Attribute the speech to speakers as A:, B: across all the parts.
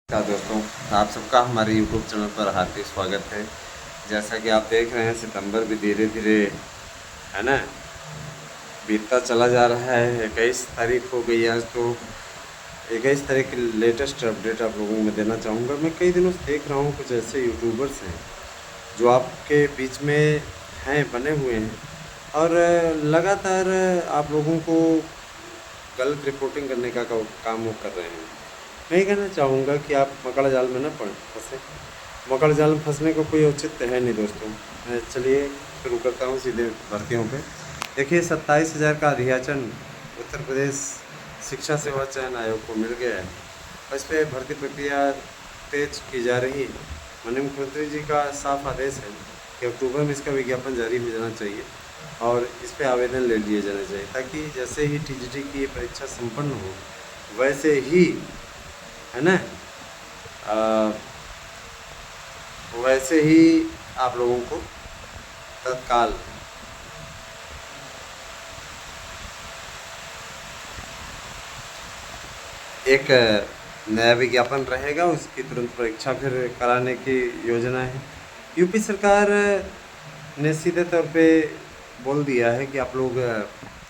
A: दोस्तों, आप सबका हमारे YouTube चैनल पर हार्दिक स्वागत है। जैसा कि आप देख रहे हैं, सितंबर भी धीरे धीरे है ना बीतता चला जा रहा है। 21 तारीख हो गई आज। तो 21 तारीख की लेटेस्ट अपडेट आप लोगों को मैं देना चाहूँगा। मैं कई दिनों से देख रहा हूँ कुछ ऐसे यूट्यूबर्स हैं जो आपके बीच में हैं, बने हुए हैं और लगातार आप लोगों को गलत रिपोर्टिंग करने का काम वो कर रहे हैं। मैं ये कहना चाहूँगा कि आप मकड़ जाल में न फंसे। मकड़ जाल में फंसने को कोई औचित्य है नहीं दोस्तों। चलिए शुरू करता हूँ सीधे भर्तियों पे। देखिए, 27,000 का अधियाचन उत्तर प्रदेश शिक्षा सेवा चयन आयोग को मिल गया है। इस पर भर्ती प्रक्रिया तेज की जा रही है। माननीय मुख्यमंत्री जी का साफ आदेश है कि अक्टूबर में इसका विज्ञापन जारी हो जाना चाहिए और इस पे आवेदन ले लिए जाने चाहिए, ताकि जैसे ही टीजीटी की ये परीक्षा संपन्न हो वैसे ही है ना वैसे ही आप लोगों को तत्काल एक नया विज्ञापन रहेगा, उसकी तुरंत परीक्षा फिर कराने की योजना है। यूपी सरकार ने सीधे तौर पे बोल दिया है कि आप लोग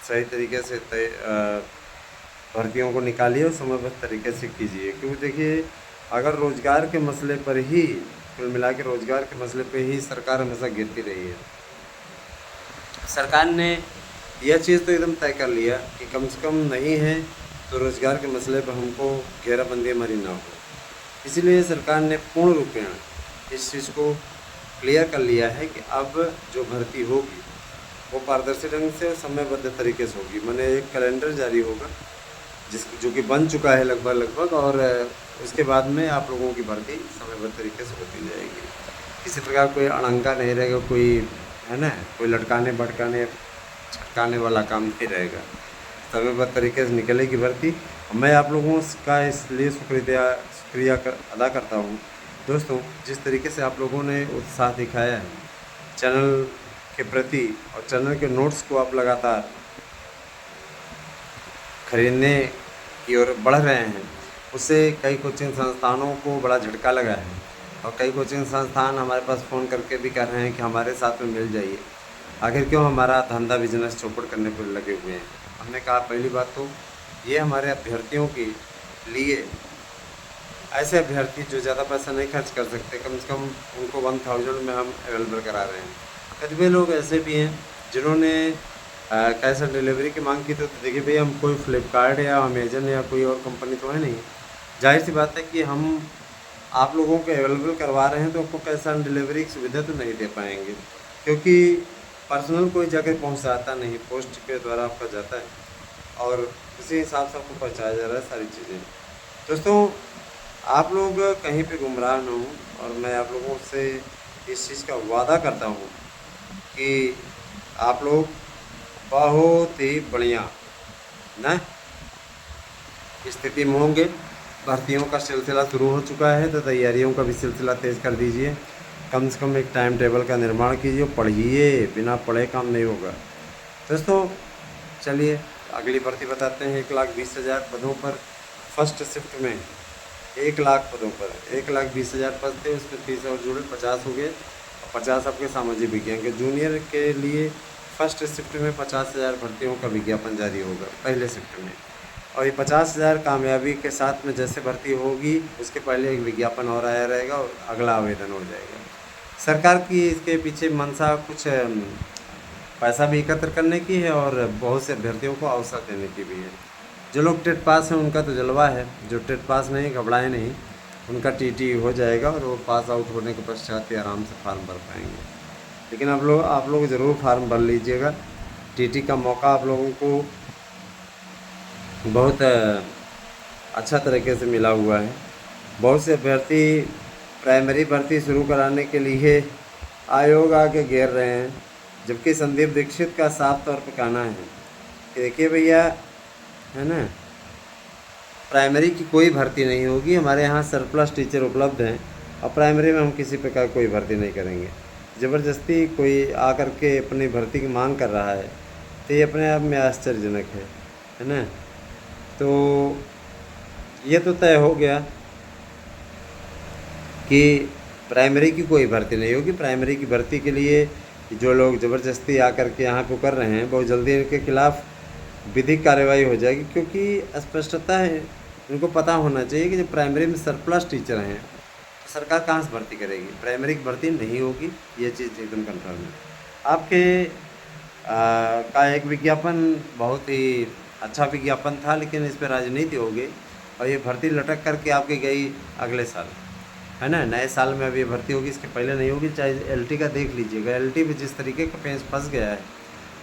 A: सही तरीके से भर्तियों को निकालिए और समयबद्ध तरीके से कीजिए। क्योंकि देखिए, अगर रोज़गार के मसले पर ही कुल मिला के रोज़गार के मसले पे ही सरकार हमेशा गिरती रही है। सरकार ने यह चीज़ तो एकदम तय कर लिया कि कम से कम नहीं है तो रोज़गार के मसले पर हमको घेराबंदी हमारी ना हो। इसीलिए सरकार ने पूर्ण रूपेण इस चीज़ को क्लियर कर लिया है कि अब जो भर्ती होगी वो पारदर्शी ढंग से और समयबद्ध तरीके से होगी। मैंने एक कैलेंडर जारी होगा जो कि बन चुका है लगभग, और उसके बाद में आप लोगों की भर्ती समयबद्ध तरीके से होती जाएगी। किसी प्रकार कोई अड़ंगा नहीं रहेगा, कोई है ना, कोई लटकाने भटकाने छटकाने वाला काम नहीं रहेगा। समयबद्ध तरीके से निकलेगी भर्ती। मैं आप लोगों का इसलिए शुक्रिया अदा करता हूँ दोस्तों, जिस तरीके से आप लोगों ने उत्साह दिखाया है चैनल के प्रति, और चैनल के नोट्स को आप लगातार खरीदने की ओर बढ़ रहे हैं। उससे कई कोचिंग संस्थानों को बड़ा झटका लगा है और कई कोचिंग संस्थान हमारे पास फ़ोन करके भी कह रहे हैं कि हमारे साथ में मिल जाइए। आखिर क्यों हमारा धंधा बिजनेस चौपट करने पर लगे हुए हैं। हमने कहा, पहली बात तो ये हमारे अभ्यर्थियों के लिए, ऐसे अभ्यर्थी जो ज़्यादा पैसा नहीं खर्च कर सकते, कम से कम उनको 1000 में हम अवेलेबल करा रहे हैं। कतिपय लोग ऐसे भी हैं जिन्होंने कैश ऑन डिलीवरी की मांग की। तो देखिए भैया, हम कोई फ्लिपकार्ट या अमेजन या कोई और कंपनी तो है नहीं। जाहिर सी बात है कि हम आप लोगों को अवेलेबल करवा रहे हैं तो आपको कैश ऑन डिलीवरी की सुविधा तो नहीं दे पाएंगे, क्योंकि पर्सनल कोई जगह पहुंचाता नहीं, पोस्ट के द्वारा आपका जाता है और उसी हिसाब से आपको पहुंचाया जा रहा है सारी चीज़ें। दोस्तों, आप लोग कहीं पे गुमराह न हो और मैं आप लोगों से इस चीज़ का वादा करता हूँ कि आप लोग बहुत ही बढ़िया न स्थिति में होंगे। भर्तियों का सिलसिला शुरू हो चुका है तो तैयारियों का भी सिलसिला तेज़ कर दीजिए। कम से कम एक टाइम टेबल का निर्माण कीजिए, पढ़िए, बिना पढ़े काम नहीं होगा। दोस्तों चलिए अगली भर्ती बताते हैं। 1,20,000 पदों पर फर्स्ट शिफ्ट में 1,00,000 पदों पर 1,20,000 पद थे, उसमें 30 और जुड़े 50 हो गए और 50 आपके सामाजिक विज्ञान के। जूनियर के लिए फर्स्ट शिफ्ट में 50,000 भर्तियों का विज्ञापन जारी होगा पहले शिफ्ट में, और ये 50,000 कामयाबी के साथ में जैसे भर्ती होगी उसके पहले एक विज्ञापन और आया रहेगा और अगला आवेदन हो जाएगा। सरकार की इसके पीछे मंशा कुछ पैसा भी एकत्र करने की है और बहुत से अभ्यर्थियों को अवसर देने की भी है। जो लोग टेट पास हैं उनका तो जलवा है, जो टेट पास नहीं, घबराए नहीं, उनका टीटी हो जाएगा और वो पास आउट होने के पश्चात ही आराम से फार्म भर पाएंगे। लेकिन आप लोग ज़रूर फार्म भर लीजिएगा। टीटी का मौका आप लोगों को बहुत अच्छा तरीके से मिला हुआ है। बहुत से अभ्यर्थी प्राइमरी भर्ती शुरू कराने के लिए आयोग आके घेर रहे हैं, जबकि संदीप दीक्षित का साफ तौर पर कहना है कि देखिए भैया, है ना, प्राइमरी की कोई भर्ती नहीं होगी, हमारे यहाँ सरप्लस टीचर उपलब्ध हैं और प्राइमरी में हम किसी प्रकार कोई भर्ती नहीं करेंगे। ज़बरदस्ती कोई आकर के अपनी भर्ती की मांग कर रहा है तो ये अपने आप में आश्चर्यजनक है ना। तो ये तो तय हो गया कि प्राइमरी की कोई भर्ती नहीं होगी। प्राइमरी की भर्ती के लिए जो लोग ज़बरदस्ती आकर के यहाँ पे कर रहे हैं, बहुत जल्दी इनके खिलाफ़ विधिक कार्रवाई हो जाएगी, क्योंकि स्पष्टता है, इनको पता होना चाहिए कि जो प्राइमरी में सरप्लस टीचर हैं तो सरकार कहाँ से भर्ती करेगी। प्राइमरी की भर्ती नहीं होगी, ये चीज़ एकदम कन्फर्म है। आपके का एक विज्ञापन बहुत ही अच्छा विज्ञापन था, लेकिन इस पर राजनीति हो गई और ये भर्ती लटक करके आपकी गई अगले साल, है ना। नए साल में अभी भर्ती होगी, इसके पहले नहीं होगी। चाहे एलटी का देख लीजिएगा, एलटी में जिस तरीके का पेंच फंस गया है,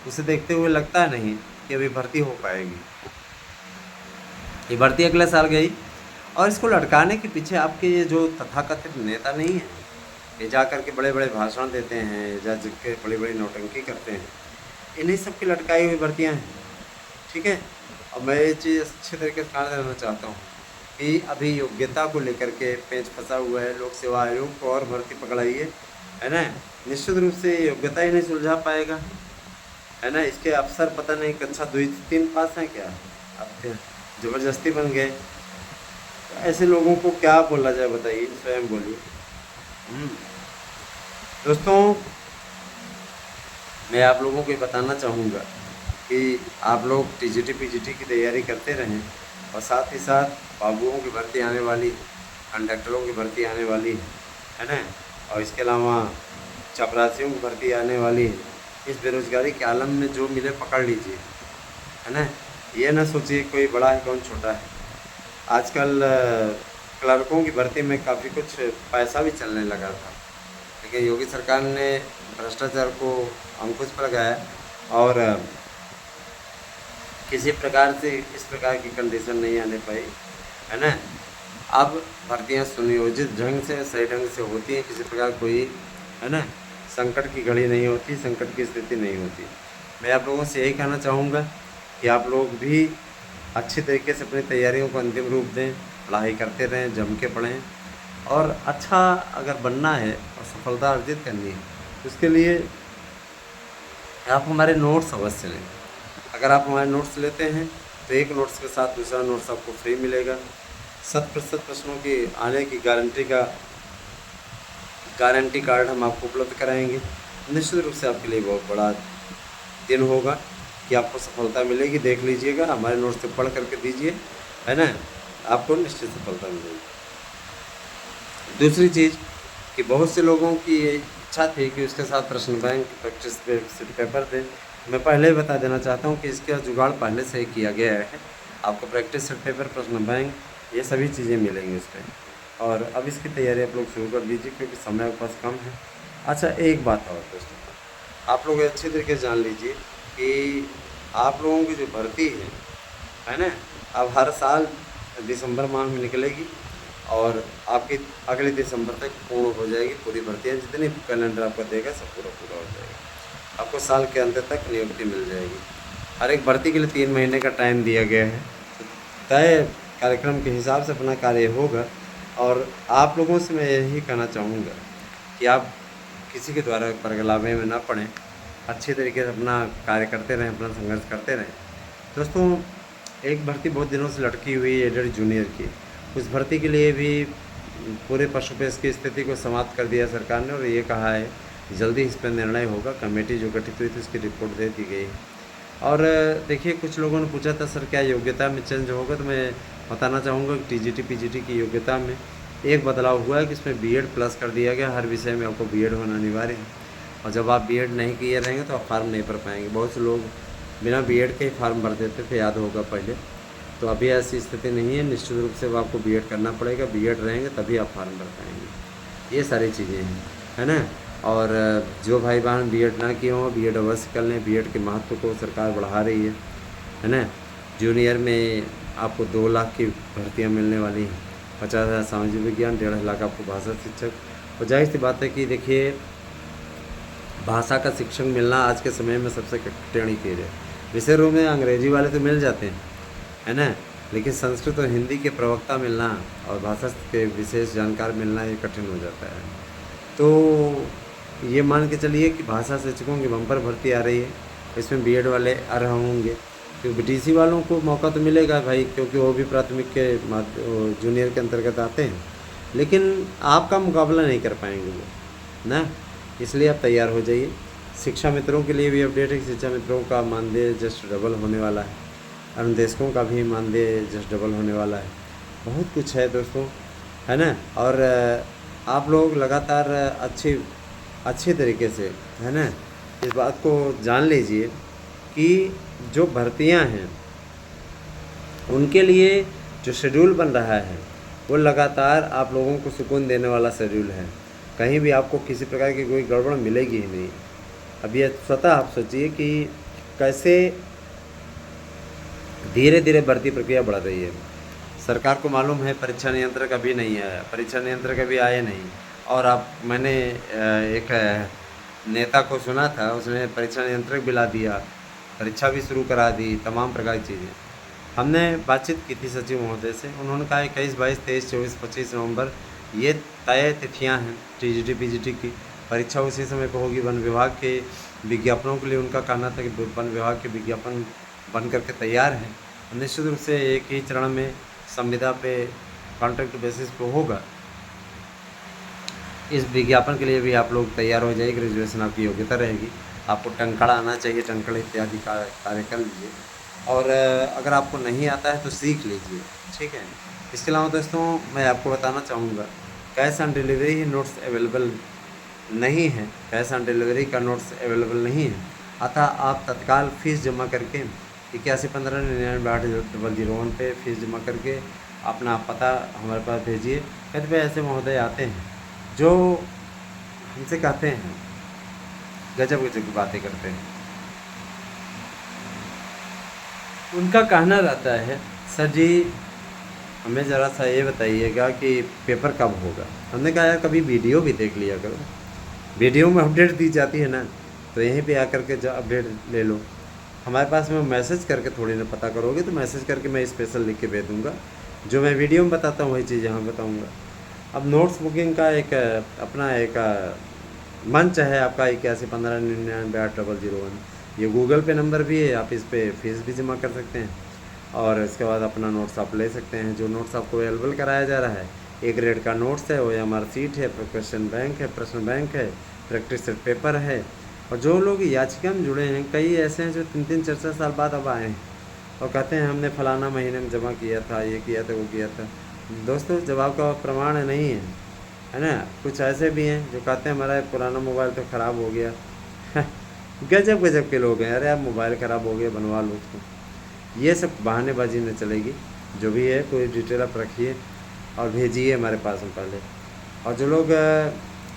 A: उसे देखते हुए लगता नहीं कि अभी भर्ती हो पाएगी। ये भर्ती अगले साल गई, और इसको लटकाने के पीछे आपके ये जो तथाकथित नेता नहीं है, ये जा कर के बड़े बड़े भाषण देते हैं, जा के बड़ी बड़ी नौटंकी करते हैं, इन्हीं सब की लटकाई हुई भर्तियाँ हैं, ठीक है। और मैं ये चीज़ अच्छे तरीके से ध्यान देना चाहता हूँ कि अभी योग्यता को लेकर के पेंच फंसा हुआ है। लोक सेवा आयोग को और भर्ती पकड़ाई है ना। निश्चित रूप से योग्यता ही नहीं सुलझा पाएगा, है ना। इसके अफसर पता नहीं कक्षा 2-3 पास हैं क्या, अब ज़बरदस्ती बन गए। तो ऐसे लोगों को क्या बोला जाए, बताइए, स्वयं बोलिए। दोस्तों, मैं आप लोगों को ये बताना चाहूँगा कि आप लोग टीजीटी पीजीटी की तैयारी करते रहें, और साथ ही साथ बाबुओं की भर्ती आने वाली, कंडक्टरों की भर्ती आने वाली है ना, और इसके अलावा चपरासियों की भर्ती आने वाली है। इस बेरोज़गारी के आलम में जो मिले पकड़ लीजिए, है ना। ये ना सोचिए कोई बड़ा है कौन छोटा है। आजकल क्लर्कों की भर्ती में काफ़ी कुछ पैसा भी चलने लगा था, लेकिन योगी सरकार ने भ्रष्टाचार को अंकुश पर लगाया और किसी प्रकार से इस प्रकार की कंडीशन नहीं आने पाई, है ना। अब भर्तियां सुनियोजित ढंग से, सही ढंग से होती हैं, किसी प्रकार कोई, है ना, संकट की घड़ी नहीं होती, संकट की स्थिति नहीं होती। मैं आप लोगों से यही कहना चाहूँगा कि आप लोग भी अच्छी तरीके से अपनी तैयारियों को अंतिम रूप दें, पढ़ाई करते रहें, जम के पढ़ें, और अच्छा अगर बनना है और सफलता अर्जित करनी है तो उसके लिए आप हमारे नोट्स अवश्य लें। अगर आप हमारे नोट्स लेते हैं तो एक नोट्स के साथ दूसरा नोट्स आपको फ्री मिलेगा। 100% प्रश्नों की आने की गारंटी कार्ड हम आपको उपलब्ध कराएंगे। निश्चित रूप से आपके लिए बहुत बड़ा दिन होगा कि आपको सफलता मिलेगी। देख लीजिएगा, हमारे नोट्स से पढ़ करके दीजिए, है ना, आपको निश्चित सफलता मिलेगी। दूसरी चीज़ कि बहुत से लोगों की ये इच्छा थी कि उसके साथ प्रश्न बैंक प्रैक्टिस पेपर दें। मैं पहले ही बता देना चाहता हूँ कि इसका जुगाड़ पहले से ही किया गया है। आपको प्रैक्टिस सेट पेपर, प्रश्न बैंक, ये सभी चीज़ें मिलेंगी इस पर, और अब इसकी तैयारी आप लोग शुरू कर दीजिए क्योंकि समय आपके पास कम है। अच्छा, एक बात और दोस्तों, आप लोग अच्छी तरीके से जान लीजिए कि आप लोगों की जो भर्ती है ना, अब हर साल दिसंबर माह में निकलेगी और आपकी अगले दिसंबर तक पूर्ण हो जाएगी पूरी भर्तियाँ। जितनी कैलेंडर आपका देगा सब पूरा हो जाएगा। आपको साल के अंत तक नियुक्ति मिल जाएगी। हर एक भर्ती के लिए 3 महीने का टाइम दिया गया है। तय कार्यक्रम के हिसाब से अपना कार्य होगा, और आप लोगों से मैं यही कहना चाहूँगा कि आप किसी के द्वारा परगलावे में ना पड़ें, अच्छे तरीके से अपना कार्य करते रहें, अपना संघर्ष करते रहें। दोस्तों, एक भर्ती बहुत दिनों से लटकी हुई है, एडेड जूनियर की। उस भर्ती के लिए भी पूरे पशुपेश की स्थिति को समाप्त कर दिया सरकार ने, और ये कहा है जल्दी इस पर निर्णय होगा। कमेटी जो गठित हुई थी उसकी रिपोर्ट दे दी गई। और देखिए, कुछ लोगों ने पूछा था सर क्या योग्यता में चेंज होगा, तो मैं बताना चाहूँगा कि टीजीटी पीजीटी की योग्यता में एक बदलाव हुआ है कि इसमें बीएड प्लस कर दिया गया। हर विषय में आपको बीएड होना अनिवार्य है, और जब आप बीएड नहीं किए रहेंगे तो आप फार्म नहीं भर पाएंगे। बहुत से लोग बिना बीएड के ही फार्म भर देते थे, याद होगा पहले। तो अभी ऐसी स्थिति नहीं है, निश्चित रूप से आपको बीएड करना पड़ेगा। बीएड रहेंगे तभी आप फार्म भर पाएंगे। ये सारी चीज़ें हैं, है ना। और जो भाई बहन बीएड ना किए हों, बीएड अवश्य कर लें। बीएड के महत्व को सरकार बढ़ा रही है ना। जूनियर में आपको 2 लाख की भर्तियाँ मिलने वाली हैं। 50,000 सामाजिक विज्ञान, 1.5 लाख आपको भाषा शिक्षक। और जाहिर सी बात है कि देखिए, भाषा का शिक्षक मिलना आज के समय में सबसे कठिन चीज़ है। विषय रूप में अंग्रेजी वाले तो मिल जाते हैं, है ना, लेकिन संस्कृत और हिंदी के प्रवक्ता मिलना और भाषा के विशेष जानकार मिलना ये कठिन हो जाता है। तो ये मान के चलिए कि भाषा शिक्षकों की बम्पर भर्ती आ रही है, इसमें बीएड वाले आ रहे होंगे। तो बीटीसी वालों को मौका तो मिलेगा भाई, क्योंकि वो भी प्राथमिक के जूनियर के अंतर्गत आते हैं। लेकिन आपका मुकाबला नहीं कर पाएंगे वो ना। इसलिए आप तैयार हो जाइए। शिक्षा मित्रों के लिए भी अपडेट है कि शिक्षा मित्रों का मानदेय जस्ट डबल होने वाला है। अनुदेशकों का भी मानदेय जस्ट डबल होने वाला है। बहुत कुछ है दोस्तों, है ना। और आप लोग लगातार अच्छे तरीके से, है ना, इस बात को जान लीजिए कि जो भर्तियां हैं उनके लिए जो शेड्यूल बन रहा है वो लगातार आप लोगों को सुकून देने वाला शेड्यूल है। कहीं भी आपको किसी प्रकार की कोई गड़बड़ मिलेगी ही नहीं। अब ये स्वतः आप सोचिए कि कैसे धीरे धीरे भर्ती प्रक्रिया बढ़ रही है। सरकार को मालूम है परीक्षा नियंत्रक अभी नहीं आया, परीक्षा नियंत्रक अभी आए नहीं। और मैंने एक नेता को सुना था, उसने परीक्षा नियंत्रक भी ला दिया, परीक्षा भी शुरू करा दी, तमाम प्रकार की चीज़ें। हमने बातचीत की थी सचिव महोदय से, उन्होंने कहा 21, 22, 23, 24, 25 नवंबर ये तय तिथियां हैं टीजीटी पीजीटी की। परीक्षा उसी समय पर होगी। वन विभाग के विज्ञापनों के लिए उनका कहना था कि वन विभाग के विज्ञापन बन करके तैयार हैं। निश्चित रूप से एक ही चरण में संविदा पे कॉन्ट्रैक्ट बेसिस पे होगा। इस विज्ञापन के लिए भी आप लोग तैयार हो जाइए। ग्रेजुएशन आपकी योग्यता रहेगी, आपको टंकड़ आना चाहिए, टंकड़ इत्यादि का कार्य कर लीजिए। और अगर आपको नहीं आता है तो सीख लीजिए, ठीक है। इसके अलावा दोस्तों मैं आपको बताना चाहूँगा, cash on delivery he notes available नहीं है, कैश ऑन डिलीवरी का नोट्स अवेलेबल नहीं है। अतः आप तत्काल फ़ीस जमा करके 8115998001 पे फीस जमा करके अपना पता हमारे पास भेजिए। कतिपय ऐसे महोदय आते हैं जो हमसे कहते हैं, गजब गजब की बातें करते हैं। उनका कहना रहता है, सर जी हमें ज़रा सा ये बताइएगा कि पेपर कब होगा। हमने कहा यार कभी वीडियो भी देख लिया करो, वीडियो में अपडेट दी जाती है ना, तो यहीं पे आकर के जो अपडेट ले लो। हमारे पास में मैसेज करके थोड़ी ना पता करोगे, तो मैसेज करके मैं स्पेशल लिख के भेज दूँगा। जो मैं वीडियो में बताता हूँ वही चीज़ यहाँ बताऊँगा। अब नोट्स बुकिंग का एक अपना एक मंच है आपका 8115998001। ये गूगल पे नंबर भी है, आप इस पर फीस भी जमा कर सकते हैं और इसके बाद अपना नोट्स आप ले सकते हैं। जो नोट्स आपको अवेलेबल कराया जा रहा है, ए ग्रेड का नोट्स है, OMR सीट है, क्वेश्चन बैंक है, प्रश्न बैंक है, प्रैक्टिस सेट पेपर है। और जो लोग याचिका में जुड़े हैं, कई ऐसे हैं जो 3-3, 4-4 साल बाद अब आए हैं और कहते हैं हमने फलाना महीने में जमा किया था, ये किया था, वो किया था। दोस्तों जब आपका प्रमाण नहीं है ना। कुछ ऐसे भी हैं जो कहते हैं हमारा पुराना मोबाइल तो ख़राब हो गया। गजब गजब के लोग हैं। अरे आप मोबाइल ख़राब हो गया, बनवा लो उसको। ये सब बहानेबाजी नहीं चलेगी। जो भी है कोई डिटेल आप रखिए और भेजिए हमारे पास में पहले। और जो लोग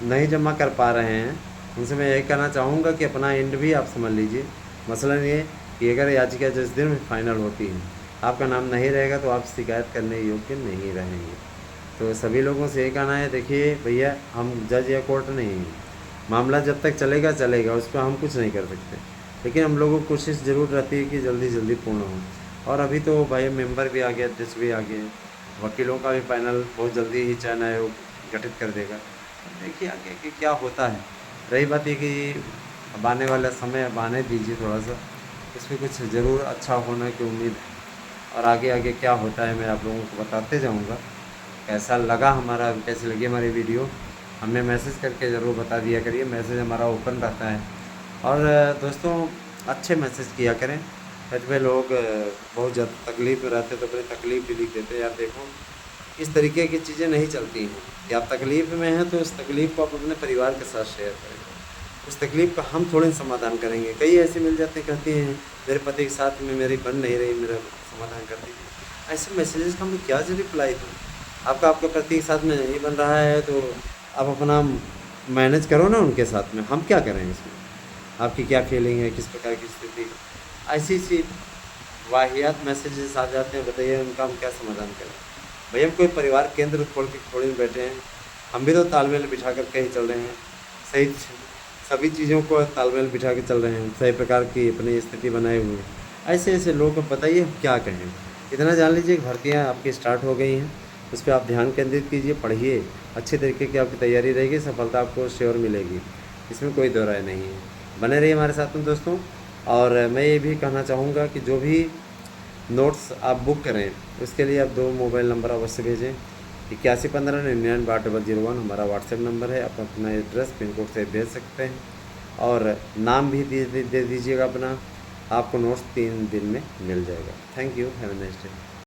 A: नहीं जमा कर पा रहे हैं उनसे मैं यही कहना चाहूँगा कि अपना एंड भी आप समझ लीजिए। मसलन ये कि अगर याचिका जिस दिन में फाइनल होती है आपका नाम नहीं रहेगा तो आप शिकायत करने योग्य नहीं रहेंगे। तो सभी लोगों से ये कहना है, देखिए भैया हम जज या कोर्ट नहीं हैं, मामला जब तक चलेगा चलेगा, उस पर हम कुछ नहीं कर सकते। लेकिन हम लोगों को कोशिश ज़रूर रहती है कि जल्दी जल्दी पूर्ण हो। और अभी तो भाई मेंबर भी आ गया, अध्यक्ष भी आ गए, वकीलों का भी पैनल बहुत जल्दी ही चयन आयोग गठित कर देगा। देखिए आगे कि क्या होता है। रही बात ये कि अब आने वाला समय अब आने दीजिए थोड़ा सा, इसमें कुछ ज़रूर अच्छा होने की उम्मीद है। और आगे आगे क्या होता है मैं आप लोगों को बताते जाऊँगा। कैसा लगा हमारा, कैसी लगी हमारी वीडियो, हमें मैसेज करके ज़रूर बता दिया करिए। मैसेज हमारा ओपन रहता है। और दोस्तों अच्छे मैसेज किया करें। कई लोग बहुत ज़्यादा तकलीफ़ में रहते तो अपनी तकलीफ़ भी लिख देते हैं। यार देखो इस तरीके की चीज़ें नहीं चलती हैं कि आप तकलीफ़ में हैं तो उस तकलीफ़ को आप अपने परिवार के साथ शेयर करें। उस तकलीफ़ का हम थोड़े समाधान करेंगे। कई ऐसे मिल जाते हैं, कहती हैं मेरे पति के साथ में मेरी बन नहीं रही, मेरा समाधान कर दीजिए। ऐसे मैसेजेस का हमें क्या ज़रूर रिप्लाई दूँ। आपका पति के साथ में नहीं बन रहा है तो आप अपना मैनेज करो ना उनके साथ में, हम क्या करें इसमें। आपकी क्या फीलिंग है, किस प्रकार की स्थिति। ऐसी सी वाहियात मैसेजेस आ जाते हैं, बताइए उनका हम क्या समाधान करें। भैया कोई परिवार केंद्र खोल के थोड़ी में बैठे हैं, हम भी तो तालमेल बिठा कर के ही चल रहे हैं। सही सभी चीज़ों को तालमेल बिठा के चल रहे हैं, सही प्रकार की अपनी स्थिति बनाए हुए हैं। ऐसे ऐसे लोग को बताइए हम क्या कहें। इतना जान लीजिए भर्तियाँ आपकी स्टार्ट हो गई हैं, उस पर आप ध्यान केंद्रित कीजिए, पढ़िए, अच्छे तरीके की आपकी तैयारी रहेगी, सफलता आपको श्योर मिलेगी, इसमें कोई दो राय नहीं है। बने रहिए हमारे साथ में दोस्तों। और मैं ये भी कहना चाहूँगा कि जो भी नोट्स आप बुक करें उसके लिए आप 2 मोबाइल नंबर अवश्य भेजें। 8115998201 हमारा व्हाट्सएप नंबर है। आप अपना एड्रेस पिन कोड से भेज सकते हैं और नाम भी दे दीजिएगा अपना। आपको नोट्स 3 दिन में मिल जाएगा। Thank you, have a nice day.